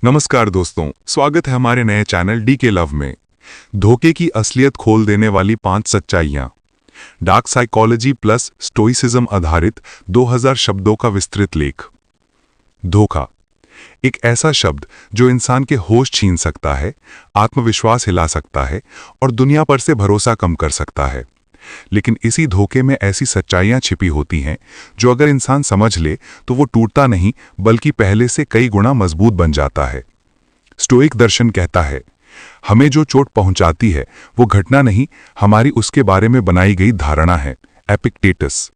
नमस्कार दोस्तों, स्वागत है हमारे नए चैनल डी के लव में। धोखे की असलियत खोल देने वाली 5 सच्चाइयां। डार्क साइकोलॉजी प्लस स्टोइसिज्म आधारित 2000 शब्दों का विस्तृत लेख। धोखा एक ऐसा शब्द जो इंसान के होश छीन सकता है, आत्मविश्वास हिला सकता है और दुनिया पर से भरोसा कम कर सकता है। लेकिन इसी धोखे में ऐसी सच्चाइयां छिपी होती हैं जो अगर इंसान समझ ले तो वो टूटता नहीं बल्कि पहले से कई गुना मजबूत बन जाता है। स्टोइक दर्शन कहता है, हमें जो चोट पहुंचाती है वो घटना नहीं, हमारी उसके बारे में बनाई गई धारणा है। एपिक्टेटस।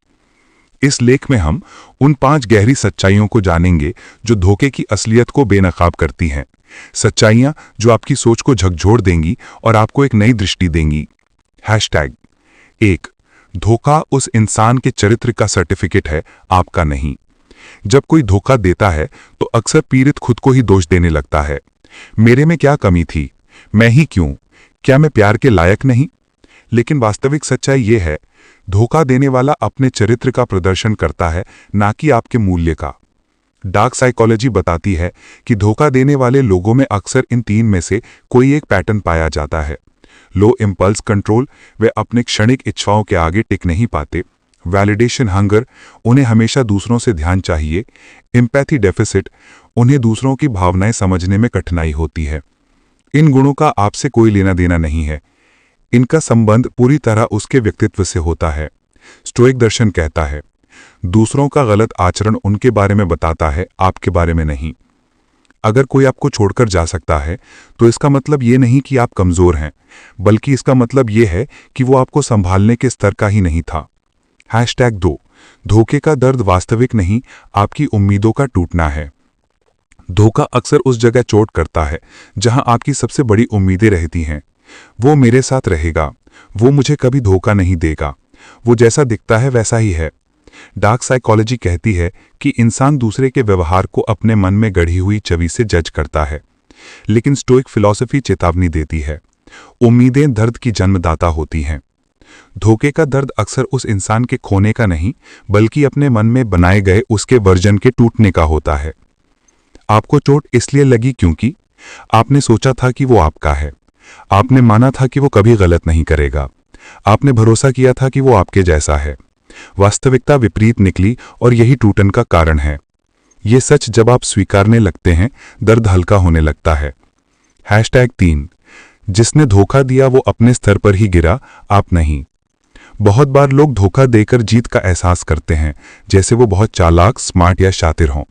इस लेख में हम उन 5 गहरी सच्चाइयों को जानेंगे जो धोखे की असलियत को बेनकाब करती हैं। सच्चाइयां जो आपकी सोच को झकझोर देंगी और आपको एक नई दृष्टि देंगी। #1 धोखा उस इंसान के चरित्र का सर्टिफिकेट है, आपका नहीं। जब कोई धोखा देता है तो अक्सर पीड़ित खुद को ही दोष देने लगता है। मेरे में क्या कमी थी, मैं ही क्यों, क्या मैं प्यार के लायक नहीं? लेकिन वास्तविक सच्चाई यह है, धोखा देने वाला अपने चरित्र का प्रदर्शन करता है, ना कि आपके मूल्य का। डार्क साइकोलॉजी बताती है कि धोखा देने वाले लोगों में अक्सर इन 3 में से कोई एक पैटर्न पाया जाता है। लो इम्पल्स कंट्रोल, वे अपने क्षणिक इच्छाओं के आगे टिक नहीं पाते। वैलिडेशन हंगर, उन्हें हमेशा दूसरों से ध्यान चाहिए। एम्पैथी डेफिसिट, उन्हें दूसरों की भावनाएं समझने में कठिनाई होती है। इन गुणों का आपसे कोई लेना देना नहीं है, इनका संबंध पूरी तरह उसके व्यक्तित्व से होता है। स्टोइक दर्शन कहता है, दूसरों का गलत आचरण उनके बारे में बताता है, आपके बारे में नहीं। अगर कोई आपको छोड़कर जा सकता है तो इसका मतलब ये नहीं कि आप कमजोर हैं, बल्कि इसका मतलब ये है कि वो आपको संभालने के स्तर का ही नहीं था। #2 धोखे का दर्द वास्तविक नहीं, आपकी उम्मीदों का टूटना है। धोखा अक्सर उस जगह चोट करता है जहां आपकी सबसे बड़ी उम्मीदें रहती हैं। वो मेरे साथ रहेगा, वो मुझे कभी धोखा नहीं देगा, वो जैसा दिखता है वैसा ही है। डार्क साइकोलॉजी कहती है कि इंसान दूसरे के व्यवहार को अपने मन में गढ़ी हुई छवि से जज करता है, लेकिन स्टोइक फिलॉसफी चेतावनी देती है, उम्मीदें दर्द की जन्मदाता होती हैं। धोखे का दर्द अक्सर उस इंसान के खोने का नहीं, बल्कि अपने मन में बनाए गए उसके वर्जन के टूटने का होता है। आपको चोट इसलिए लगी क्योंकि आपने सोचा था कि वो आपका है, आपने माना था कि वो कभी गलत नहीं करेगा, आपने भरोसा किया था कि वो आपके जैसा है। वास्तविकता विपरीत निकली और यही टूटन का कारण है। ये सच जब आप स्वीकारने लगते हैं, दर्द हल्का होने लगता है। #3 जिसने धोखा दिया वो अपने स्तर पर ही गिरा, आप नहीं। बहुत बार लोग धोखा देकर जीत का एहसास करते हैं, जैसे वो बहुत चालाक, स्मार्ट या शातिर हों,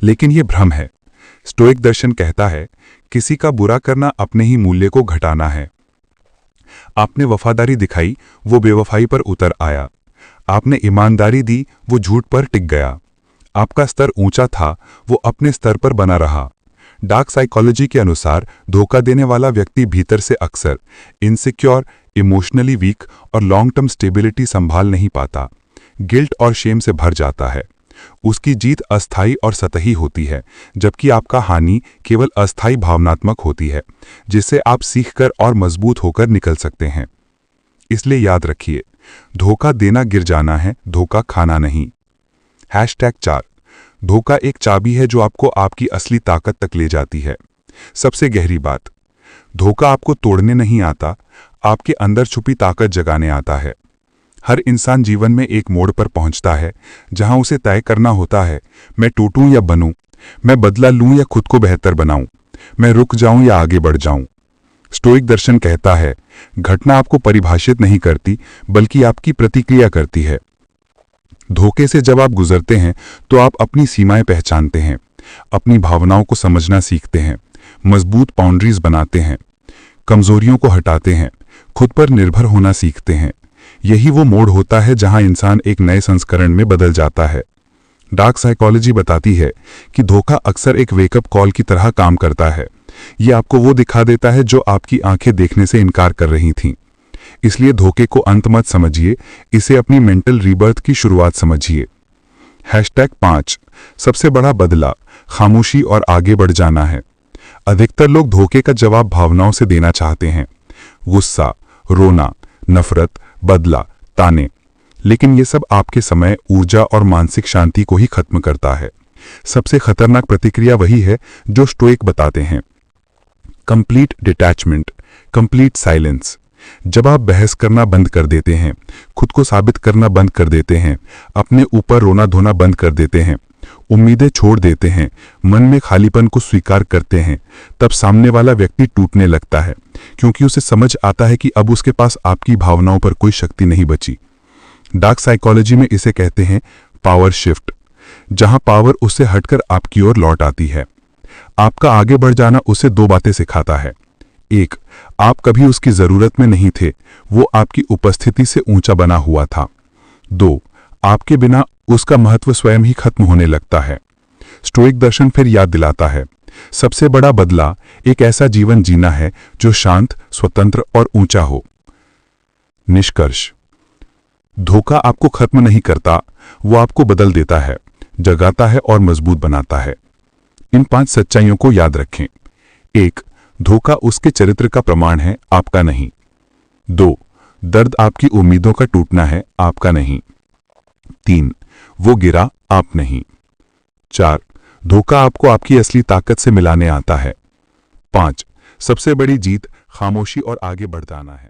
लेकिन ये भ्रम है। स्टोइक दर्शन कहता है, किसी का बुरा करना अपने ही मूल्य को घटाना है। आपने वफादारी दिखाई, वो बेवफाई पर उतर आया। आपने ईमानदारी दी, वो झूठ पर टिक गया। आपका स्तर ऊंचा था, वो अपने स्तर पर बना रहा। डार्क साइकोलॉजी के अनुसार धोखा देने वाला व्यक्ति भीतर से अक्सर इनसिक्योर, इमोशनली वीक और लॉन्ग टर्म स्टेबिलिटी संभाल नहीं पाता। गिल्ट और शेम से भर जाता है। उसकी जीत अस्थायी और सतही होती है, जबकि आपका हानि केवल अस्थायी भावनात्मक होती है, जिससे आप सीखकर और मजबूत होकर निकल सकते हैं। इसलिए याद रखिए, धोखा देना गिर जाना है, धोखा खाना नहीं। #4 धोखा एक चाबी है जो आपको आपकी असली ताकत तक ले जाती है। सबसे गहरी बात, धोखा आपको तोड़ने नहीं आता, आपके अंदर छुपी ताकत जगाने आता है। हर इंसान जीवन में एक मोड़ पर पहुंचता है जहां उसे तय करना होता है, मैं टूटूं या बनूं, मैं बदला लूं या खुद को बेहतर बनाऊं, मैं रुक जाऊं या आगे बढ़ जाऊं। स्टोइक दर्शन कहता है, घटना आपको परिभाषित नहीं करती, बल्कि आपकी प्रतिक्रिया करती है। धोखे से जब आप गुजरते हैं तो आप अपनी सीमाएं पहचानते हैं, अपनी भावनाओं को समझना सीखते हैं, मजबूत बाउंड्रीज बनाते हैं, कमजोरियों को हटाते हैं, खुद पर निर्भर होना सीखते हैं। यही वो मोड़ होता है जहां इंसान एक नए संस्करण में बदल जाता है। डार्क साइकोलॉजी बताती है कि धोखा अक्सर एक वेकअप कॉल की तरह काम करता है। ये आपको वो दिखा देता है जो आपकी आंखें देखने से इनकार कर रही थीं। इसलिए धोखे को अंत मत समझिए, इसे अपनी मेंटल रीबर्थ की शुरुआत समझिए। #5 सबसे बड़ा बदला खामोशी और आगे बढ़ जाना है। अधिकतर लोग धोखे का जवाब भावनाओं से देना चाहते हैं, गुस्सा, रोना, नफरत, बदला, ताने। लेकिन ये सब आपके समय, ऊर्जा और मानसिक शांति को ही खत्म करता है। सबसे खतरनाक प्रतिक्रिया वही है जो स्टोइक बताते हैं, कंप्लीट डिटैचमेंट, कंप्लीट साइलेंस। जब आप बहस करना बंद कर देते हैं, खुद को साबित करना बंद कर देते हैं, अपने ऊपर रोना धोना बंद कर देते हैं, उम्मीदें छोड़ देते हैं, मन में खालीपन को स्वीकार करते हैं, तब सामने वाला व्यक्ति टूटने लगता है, क्योंकि उसे समझ आता है कि अब उसके पास आपकी भावनाओं पर कोई शक्ति नहीं बची। डार्क साइकोलॉजी में इसे कहते हैं पावर शिफ्ट, जहां पावर उससे हटकर आपकी ओर लौट आती है। आपका आगे बढ़ जाना उसे दो बातें सिखाता है। एक, आप कभी उसकी जरूरत में नहीं थे, वो आपकी उपस्थिति से ऊंचा बना हुआ था। दो, आपके बिना उसका महत्व स्वयं ही खत्म होने लगता है। स्टोइक दर्शन फिर याद दिलाता है, सबसे बड़ा बदला एक ऐसा जीवन जीना है जो शांत, स्वतंत्र और ऊंचा हो। निष्कर्ष, धोखा आपको खत्म नहीं करता, वो आपको बदल देता है, जगाता है और मजबूत बनाता है। इन 5 सच्चाइयों को याद रखें। 1, धोखा उसके चरित्र का प्रमाण है, आपका नहीं। 2, दर्द आपकी उम्मीदों का टूटना है, आपका नहीं। 3, वो गिरा, आप नहीं। 4, धोखा आपको आपकी असली ताकत से मिलाने आता है। 5, सबसे बड़ी जीत खामोशी और आगे बढ़ जाना है।